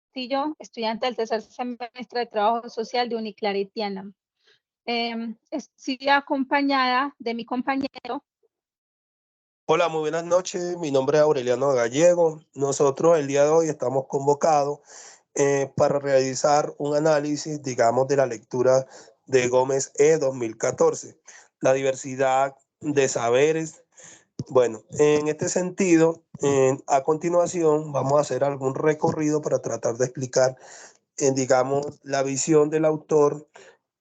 Castillo, estudiante del tercer semestre de Trabajo Social de Uniclaretiana. Estoy acompañada de mi compañero. Hola, muy buenas noches. Mi nombre es Aureliano Gallego. Nosotros el día de hoy estamos convocados para realizar un análisis, digamos, de la lectura de Gómez E. 2014, la diversidad de saberes. Bueno, en este sentido, a continuación vamos a hacer algún recorrido para tratar de explicar, digamos, la visión del autor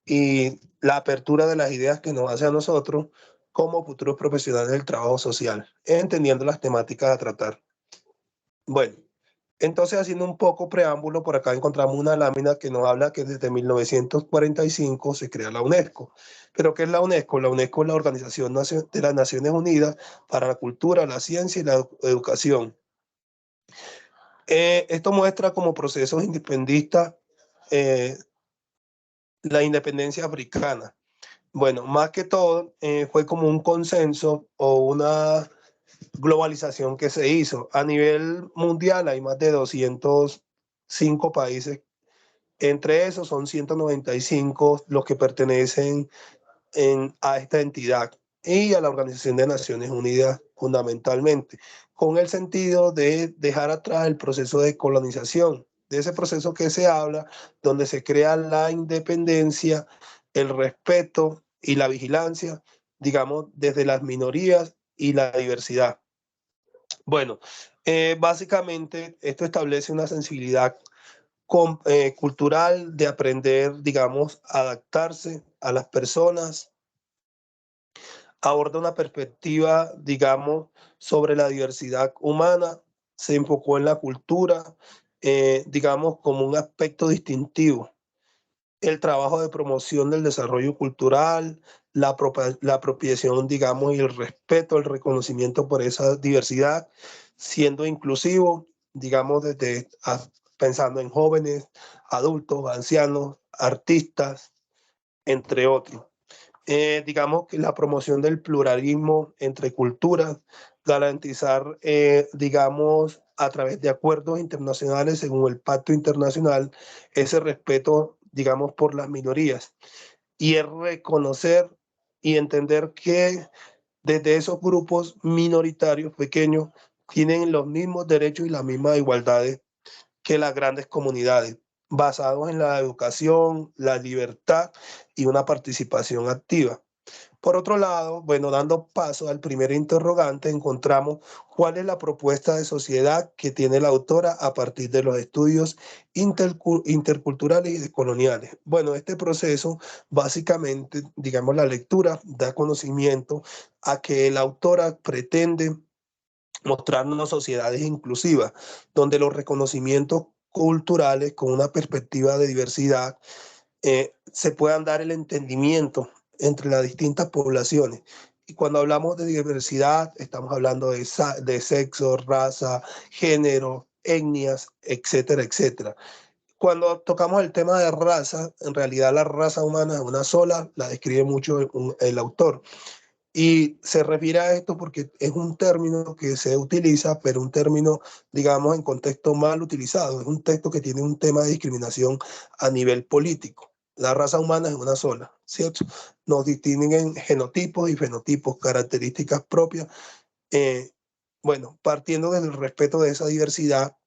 y la apertura de las ideas que nos hace a nosotros como futuros profesionales del trabajo social, entendiendo las temáticas a tratar. Bueno, entonces haciendo un poco preámbulo, por acá encontramos una lámina que nos habla que desde 1945 se crea la UNESCO. ¿Pero qué es la UNESCO? La UNESCO es la Organización de las Naciones Unidas para la Cultura, la Ciencia y la Educación. Esto muestra como procesos independistas la independencia africana. Bueno, más que todo, fue como un consenso o una globalización que se hizo. A nivel mundial hay más de 205 países. Entre esos son 195 los que pertenecen a esta entidad y a la Organización de Naciones Unidas fundamentalmente, con el sentido de dejar atrás el proceso de colonización, de ese proceso que se habla, donde se crea la independencia, el respeto y la vigilancia, digamos, desde las minorías y la diversidad. Bueno, básicamente esto establece una sensibilidad cultural de aprender, digamos, a adaptarse a las personas, aborda una perspectiva, digamos, sobre la diversidad humana, se enfocó en la cultura, digamos, como un aspecto distintivo. El trabajo de promoción del desarrollo cultural, la apropiación, digamos, y el respeto, el reconocimiento por esa diversidad, siendo inclusivo, digamos, pensando en jóvenes, adultos, ancianos, artistas, entre otros. Digamos que la promoción del pluralismo entre culturas, garantizar, digamos, a través de acuerdos internacionales, según el Pacto Internacional, ese respeto, digamos, por las minorías. Y es reconocer y entender que desde esos grupos minoritarios pequeños tienen los mismos derechos y las mismas igualdades que las grandes comunidades, basados en la educación, la libertad y una participación activa. Por otro lado, bueno, dando paso al primer interrogante, encontramos cuál es la propuesta de sociedad que tiene la autora a partir de los estudios interculturales y decoloniales. Bueno, este proceso, básicamente, digamos, la lectura da conocimiento a que la autora pretende mostrarnos sociedades inclusivas, donde los reconocimientos culturales con una perspectiva de diversidad se puedan dar el entendimiento entre las distintas poblaciones. Y cuando hablamos de diversidad, estamos hablando de sexo, raza, género, etnias, etcétera, etcétera. Cuando tocamos el tema de raza, en realidad la raza humana es una sola, la describe mucho el autor. Y se refiere a esto porque es un término que se utiliza, pero un término, digamos, en contexto mal utilizado. Es un texto que tiene un tema de discriminación a nivel político. La raza humana es una sola, ¿cierto? Nos distinguen en genotipos y fenotipos, características propias. Eh, bueno, partiendo del respeto de esa diversidad,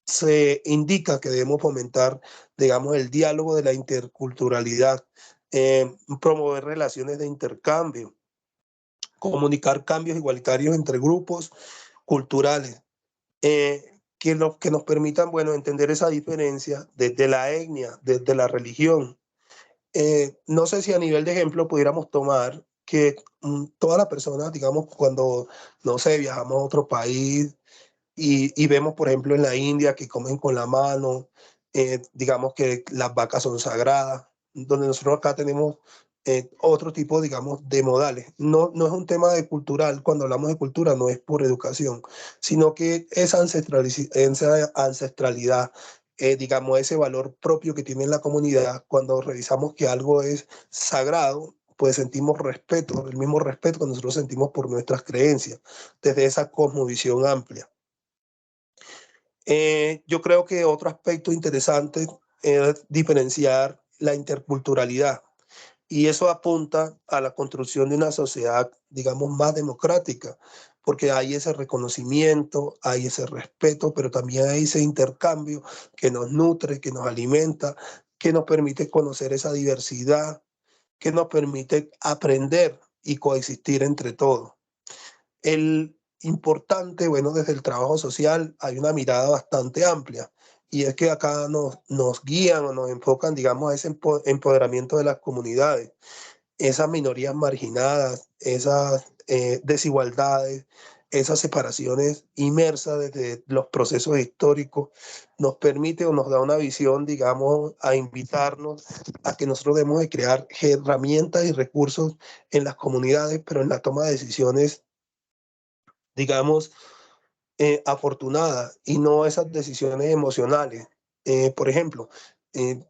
se indica que debemos fomentar, digamos, el diálogo de la interculturalidad, promover relaciones de intercambio, comunicar cambios igualitarios entre grupos culturales, que nos permitan, bueno, entender esa diferencia desde la etnia, desde la religión. No sé si a nivel de ejemplo pudiéramos tomar que todas las personas, digamos, cuando, no sé, viajamos a otro país y vemos, por ejemplo, en la India que comen con la mano, digamos que las vacas son sagradas, donde nosotros acá tenemos otro tipo, digamos, de modales. No, no es un tema de cultural, cuando hablamos de cultura no es por educación, sino que esa ancestralidad, digamos, ese valor propio que tiene la comunidad, cuando revisamos que algo es sagrado, pues sentimos respeto, el mismo respeto que nosotros sentimos por nuestras creencias, desde esa cosmovisión amplia. Yo creo que otro aspecto interesante es diferenciar la interculturalidad y eso apunta a la construcción de una sociedad, digamos, más democrática, porque hay ese reconocimiento, hay ese respeto, pero también hay ese intercambio que nos nutre, que nos alimenta, que nos permite conocer esa diversidad, que nos permite aprender y coexistir entre todos. El importante, bueno, desde el trabajo social hay una mirada bastante amplia y es que acá nos guían o nos enfocan, digamos, a ese empoderamiento de las comunidades, esas minorías marginadas, esas desigualdades, esas separaciones inmersas desde los procesos históricos, nos permite o nos da una visión, digamos, a invitarnos a que nosotros debemos de crear herramientas y recursos en las comunidades, pero en la toma de decisiones, digamos, afortunada y no esas decisiones emocionales. Por ejemplo, eh,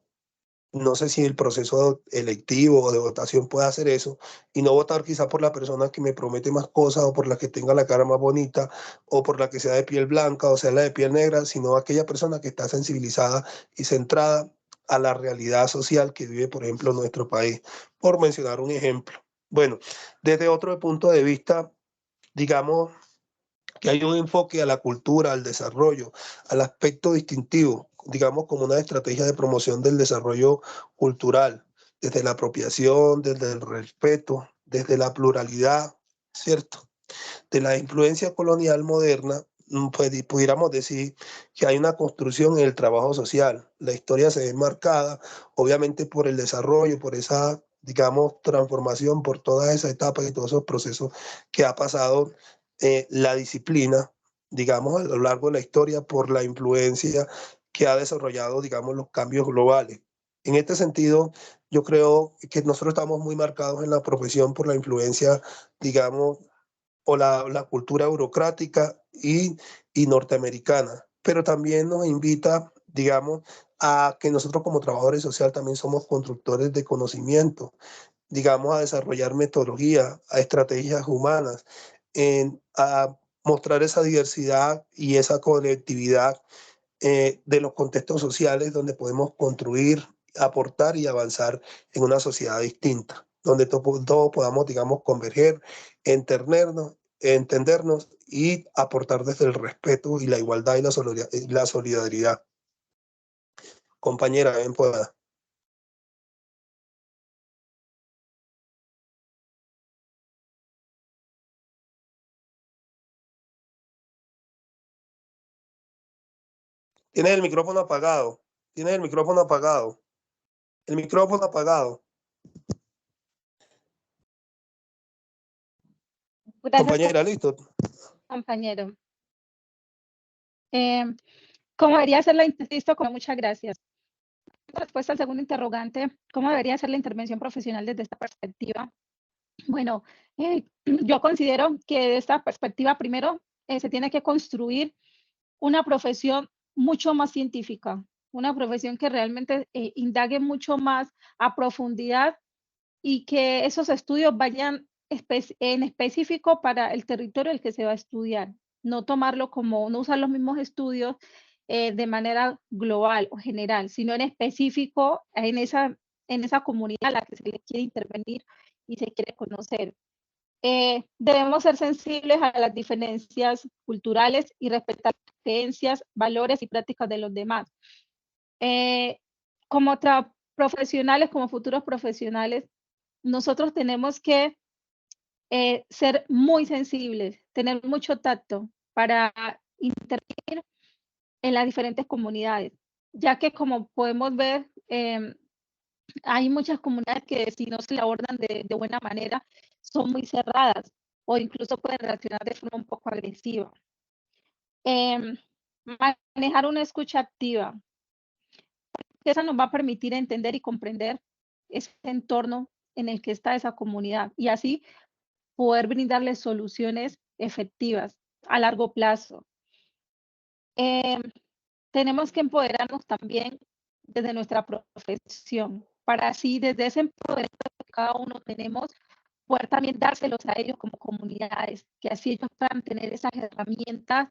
no sé si el proceso electivo o de votación puede hacer eso y no votar quizá por la persona que me promete más cosas o por la que tenga la cara más bonita o por la que sea de piel blanca o sea la de piel negra, sino aquella persona que está sensibilizada y centrada a la realidad social que vive, por ejemplo, nuestro país, por mencionar un ejemplo. Bueno, desde otro punto de vista, digamos, que hay un enfoque a la cultura, al desarrollo, al aspecto distintivo, digamos como una estrategia de promoción del desarrollo cultural, desde la apropiación, desde el respeto, desde la pluralidad, ¿cierto? De la influencia colonial moderna, pues pudiéramos decir que hay una construcción en el trabajo social. La historia se ve marcada, obviamente, por el desarrollo, por esa, digamos, transformación, por todas esas etapas y todos esos procesos que ha pasado la disciplina, digamos, a lo largo de la historia, por la influencia que ha desarrollado, digamos, los cambios globales. En este sentido, yo creo que nosotros estamos muy marcados en la profesión por la influencia, digamos, o la cultura burocrática y norteamericana, pero también nos invita, digamos, a que nosotros como trabajadores sociales también somos constructores de conocimiento, digamos, a desarrollar metodología, a estrategias humanas, a mostrar esa diversidad y esa colectividad de los contextos sociales donde podemos construir, aportar y avanzar en una sociedad distinta, donde todos podamos, digamos, converger, entendernos y aportar desde el respeto y la igualdad y la solidaridad. Compañera, ven, pueda. Tienes el micrófono apagado. Tienes el micrófono apagado. El micrófono apagado. Gracias, Compañera, listo. compañero. ¿Cómo debería ser la listo? Muchas gracias. Respuesta al segundo interrogante, ¿cómo debería ser la intervención profesional desde esta perspectiva? Bueno, yo considero que de esta perspectiva, primero, se tiene que construir una profesión mucho más científica, una profesión que realmente indague mucho más a profundidad y que esos estudios vayan en específico para el territorio el que se va a estudiar, no tomarlo como, no usar los mismos estudios de manera global o general, sino en específico en esa comunidad a la que se le quiere intervenir y se quiere conocer. Debemos ser sensibles a las diferencias culturales y respetar las creencias, valores y prácticas de los demás. Como profesionales, como futuros profesionales, nosotros tenemos que ser muy sensibles, tener mucho tacto para intervenir en las diferentes comunidades, ya que como podemos ver, hay muchas comunidades que si no se le abordan de buena manera, son muy cerradas o incluso pueden reaccionar de forma un poco agresiva. Manejar una escucha activa, que esa nos va a permitir entender y comprender ese entorno en el que está esa comunidad y así poder brindarles soluciones efectivas a largo plazo. Tenemos que empoderarnos también desde nuestra profesión, para así desde ese empoderamiento que cada uno tenemos, poder también dárselos a ellos como comunidades, que así ellos puedan tener esas herramientas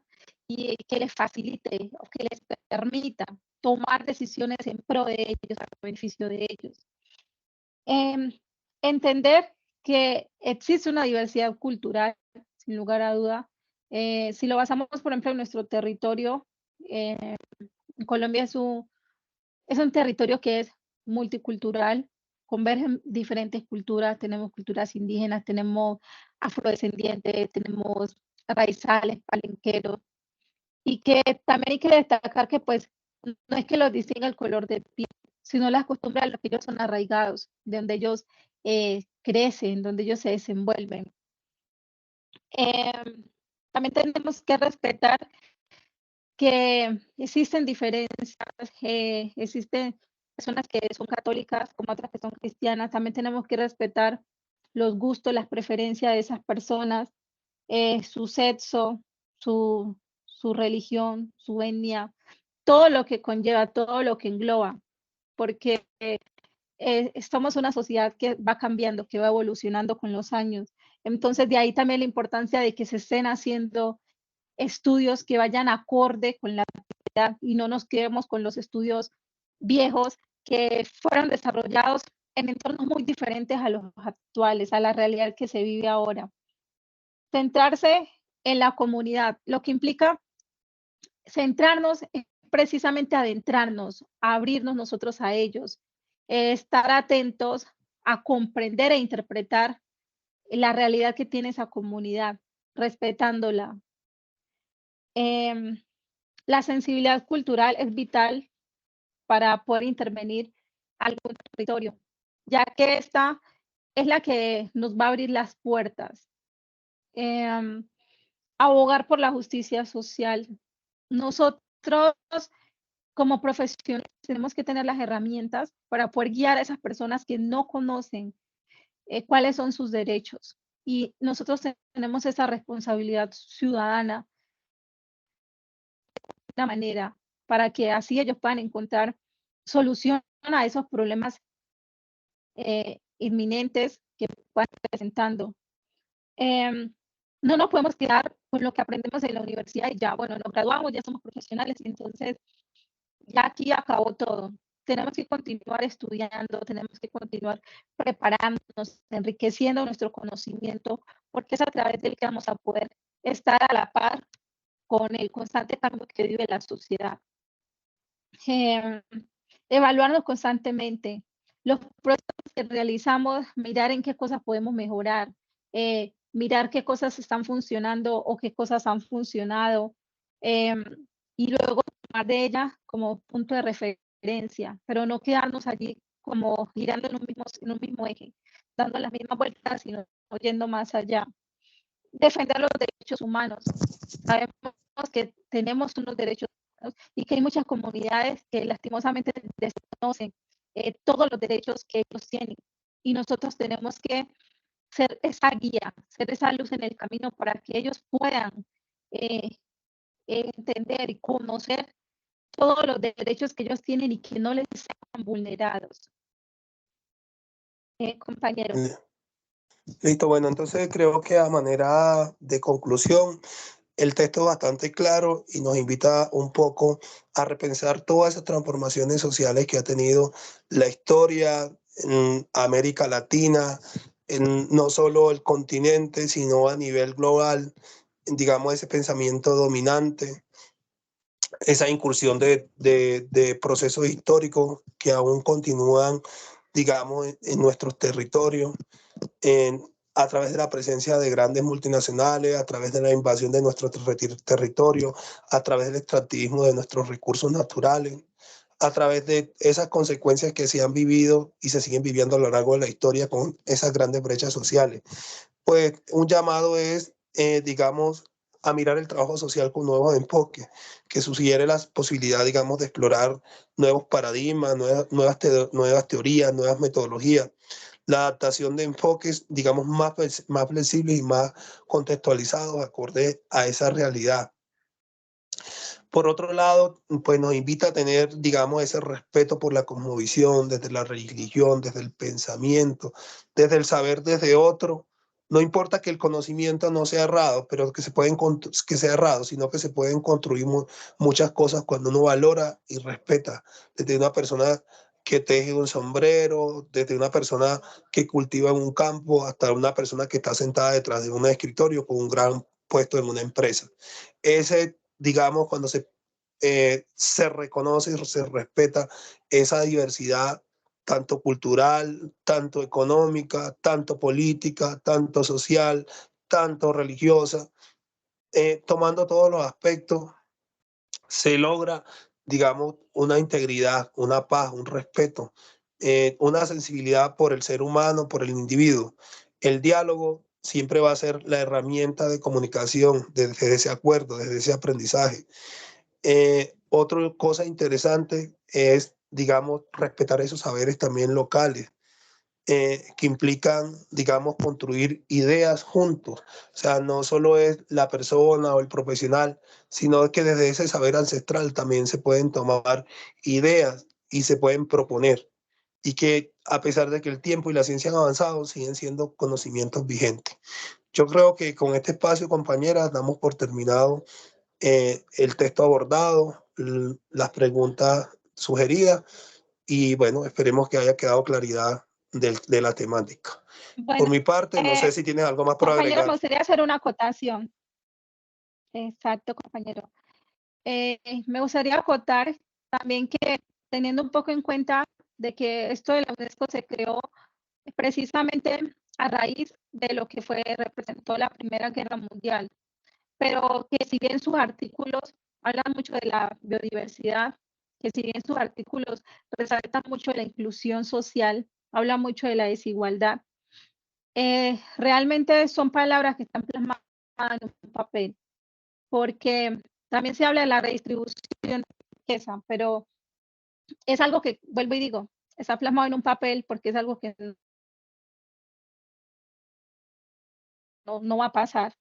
y que les facilite o que les permita tomar decisiones en pro de ellos, a beneficio de ellos. Entender que existe una diversidad cultural, sin lugar a duda. Si lo basamos, por ejemplo, en nuestro territorio, Colombia es un territorio que es multicultural, convergen diferentes culturas, tenemos culturas indígenas, tenemos afrodescendientes, tenemos raizales, palenqueros, y que también hay que destacar que pues no es que los distinga el color de piel, sino las costumbres a las que ellos son arraigados, de donde ellos crecen, donde ellos se desenvuelven. Em, También tenemos que respetar que existen diferencias, existen personas que son católicas como otras que son cristianas. También tenemos que respetar los gustos, las preferencias de esas personas, su sexo, su religión, su etnia, todo lo que conlleva, todo lo que engloba, porque somos una sociedad que va cambiando, que va evolucionando con los años. Entonces, de ahí también la importancia de que se estén haciendo estudios que vayan acorde con la realidad y no nos quedemos con los estudios viejos que fueron desarrollados en entornos muy diferentes a los actuales, a la realidad que se vive ahora. Centrarse en la comunidad, lo que implica centrarnos en precisamente adentrarnos, a abrirnos nosotros a ellos, estar atentos a comprender e interpretar la realidad que tiene esa comunidad, respetándola. Em, la sensibilidad cultural es vital para poder intervenir algún territorio, ya que esta es la que nos va a abrir las puertas. Em, Abogar por la justicia social. Nosotros como profesionales tenemos que tener las herramientas para poder guiar a esas personas que no conocen cuáles son sus derechos. Y nosotros tenemos esa responsabilidad ciudadana de una manera para que así ellos puedan encontrar solución a esos problemas inminentes que van presentando. No nos podemos quedar con lo que aprendemos en la universidad y ya, bueno, nos graduamos, ya somos profesionales y entonces ya aquí acabó todo. Tenemos que continuar estudiando, tenemos que continuar preparándonos, enriqueciendo nuestro conocimiento, porque es a través del que vamos a poder estar a la par con el constante cambio que vive la sociedad. Evaluarnos constantemente, los procesos que realizamos, mirar en qué cosas podemos mejorar, mirar qué cosas están funcionando o qué cosas han funcionado, y luego tomar de ellas como punto de referencia, pero no quedarnos allí como girando en un mismo eje, dando las mismas vueltas, sino yendo más allá. Defender los derechos humanos. Sabemos que tenemos unos derechos humanos y que hay muchas comunidades que lastimosamente desconocen todos los derechos que ellos tienen. Y nosotros tenemos que ser esa guía, ser esa luz en el camino para que ellos puedan entender y conocer todos los derechos que ellos tienen y que no les sean vulnerados. Compañero. Listo, bueno, entonces creo que a manera de conclusión, el texto es bastante claro y nos invita un poco a repensar todas esas transformaciones sociales que ha tenido la historia en América Latina, en no solo el continente, sino a nivel global, digamos, ese pensamiento dominante, esa incursión de procesos históricos que aún continúan, digamos, en nuestros territorios, a través de la presencia de grandes multinacionales, a través de la invasión de nuestro territorio, a través del extractivismo de nuestros recursos naturales, a través de esas consecuencias que se han vivido y se siguen viviendo a lo largo de la historia con esas grandes brechas sociales. Pues un llamado es, digamos, a mirar el trabajo social con nuevos enfoques, que sugiere la posibilidad, digamos, de explorar nuevos paradigmas, nuevas teorías, nuevas metodologías, la adaptación de enfoques, digamos, más flexibles y más contextualizados, acorde a esa realidad. Por otro lado, pues nos invita a tener, digamos, ese respeto por la cosmovisión, desde la religión, desde el pensamiento, desde el saber desde otro, no importa que el conocimiento no sea errado, pero que que sea errado, sino que se pueden construir muchas cosas cuando uno valora y respeta. Desde una persona que teje un sombrero, desde una persona que cultiva en un campo, hasta una persona que está sentada detrás de un escritorio con un gran puesto en una empresa. Ese, digamos, cuando se reconoce y se respeta esa diversidad tanto cultural, tanto económica, tanto política, tanto social, tanto religiosa, tomando todos los aspectos, se logra, digamos, una integridad, una paz, un respeto, una sensibilidad por el ser humano, por el individuo. El diálogo siempre va a ser la herramienta de comunicación desde ese acuerdo, desde ese aprendizaje. Otra cosa interesante es, digamos, respetar esos saberes también locales, que implican, digamos, construir ideas juntos. O sea, no solo es la persona o el profesional, sino que desde ese saber ancestral también se pueden tomar ideas y se pueden proponer. Y que a pesar de que el tiempo y la ciencia han avanzado, siguen siendo conocimientos vigentes. Yo creo que con este espacio, compañeras, damos por terminado el texto abordado, las preguntas sugeridas y bueno, esperemos que haya quedado claridad de la temática. Bueno, Por mi parte, no sé si tienes algo más por compañero, me agregar. gustaría hacer una acotación. Exacto, compañero. Me gustaría acotar también que teniendo un poco en cuenta de que esto de la UNESCO se creó precisamente a raíz de lo que representó la Primera Guerra Mundial, pero que si bien sus artículos hablan mucho de la biodiversidad, que si bien sus artículos resaltan mucho de la inclusión social, hablan mucho de la desigualdad, realmente son palabras que están plasmadas en un papel, porque también se habla de la redistribución de riqueza, pero es algo que, vuelvo y digo, está plasmado en un papel porque es algo que no va a pasar.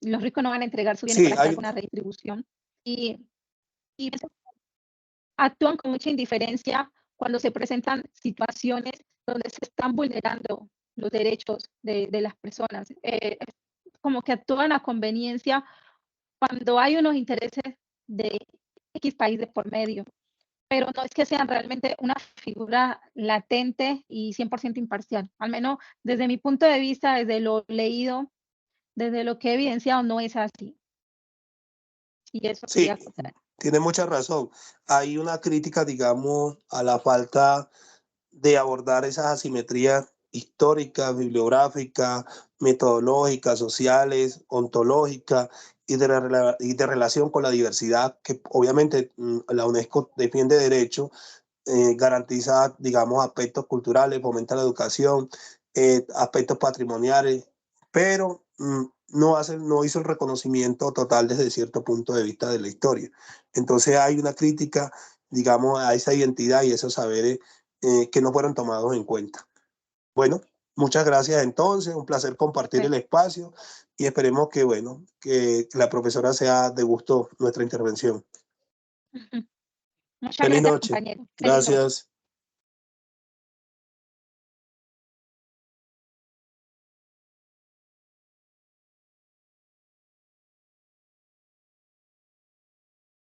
Los ricos no van a entregar su bienes Sí, para que haga una redistribución. Y, y actúan con mucha indiferencia cuando se presentan situaciones donde se están vulnerando los derechos de las personas. Como que actúan a conveniencia cuando hay unos intereses de X país de por medio, pero no es que sean realmente una figura latente y 100% imparcial. Al menos desde mi punto de vista, desde lo leído, desde lo que he evidenciado, no es así. Y eso quería sí, contar. tiene mucha razón. Hay una crítica, digamos, a la falta de abordar esas asimetrías históricas, bibliográficas, metodológicas, sociales, ontológicas y de relación con la diversidad, que obviamente la UNESCO defiende derechos, garantiza, digamos, aspectos culturales, fomenta la educación, aspectos patrimoniales, pero no hizo el reconocimiento total desde cierto punto de vista de la historia. Entonces hay una crítica, digamos, a esa identidad y esos saberes que no fueron tomados en cuenta. Bueno, muchas gracias entonces, un placer compartir el Bueno, espacio y esperemos que, bueno, que la profesora sea de gusto nuestra intervención. muchas Feliz gracias, noche. compañero. Feliz noche. Gracias.